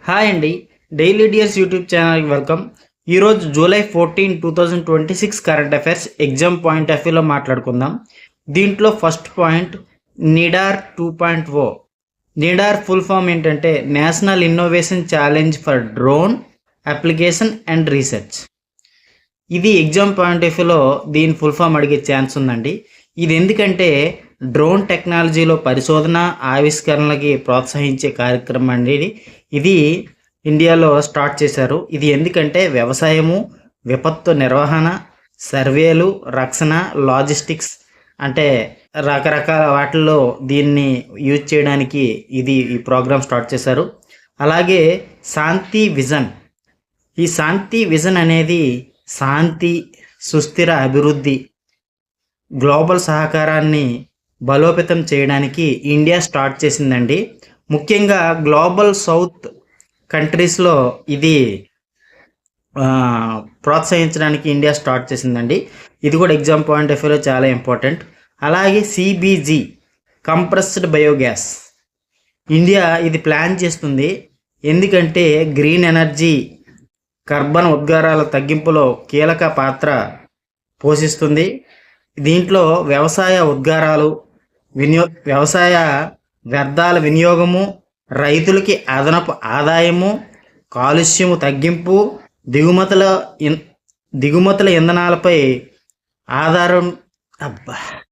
Hi అండి. Daily dears YouTube ఛానల్కి welcome. ఈరోజు July 14, 2026 current affairs exam point of వ్యూలో మాట్లాడుకుందాం. దీంట్లో ఫస్ట్ పాయింట్ నిడార్ 2.0. నిడార్ ఫుల్ ఫామ్ ఏంటంటే national innovation challenge for drone application and research. ఇది ఎగ్జామ్ పాయింట్ ఆఫ్ వ్యూలో దీని ఫుల్ ఫామ్ అడిగే ఛాన్స్ ఉందండి. ఇది ఎందుకంటే డ్రోన్ టెక్నాలజీలో పరిశోధన ఆవిష్కరణలకి ప్రోత్సహించే కార్యక్రమం అండి. ఇది ఇండియాలో స్టార్ట్ చేశారు. ఇది ఎందుకంటే వ్యవసాయము, విపత్తు నిర్వహణ, సర్వేలు, రక్షణ, లాజిస్టిక్స్ అంటే రకరకాల వాటిల్లో దీన్ని యూజ్ చేయడానికి ఈ ప్రోగ్రామ్ స్టార్ట్ చేశారు. అలాగే శాంతి విజన్. ఈ శాంతి విజన్ అనేది శాంతి, సుస్థిర అభివృద్ధి, గ్లోబల్ సహకారాన్ని బలోపేతం చేయడానికి ఇండియా స్టార్ట్ చేసిందండి. ముఖ్యంగా గ్లోబల్ సౌత్ కంట్రీస్లో ఇది ప్రోత్సహించడానికి ఇండియా స్టార్ట్ చేసిందండి. ఇది కూడా ఎగ్జామ్ పాయింట్ ఆఫ్ వ్యూలో చాలా ఇంపార్టెంట్. అలాగే సిబిజీ కంప్రెస్డ్ బయోగ్యాస్ ఇండియా ఇది ప్లాన్ చేస్తుంది. ఎందుకంటే గ్రీన్ ఎనర్జీ కార్బన్ ఉద్గారాల తగ్గింపులో కీలక పాత్ర పోషిస్తుంది. దీంట్లో వ్యవసాయ ఉద్గారాలు, వ్యవసాయ వ్యర్థాల వినియోగము, రైతులకి అదనపు ఆదాయము, కాలుష్యము తగ్గింపు, దిగుమతుల ఇంధనాలపై ఆధారం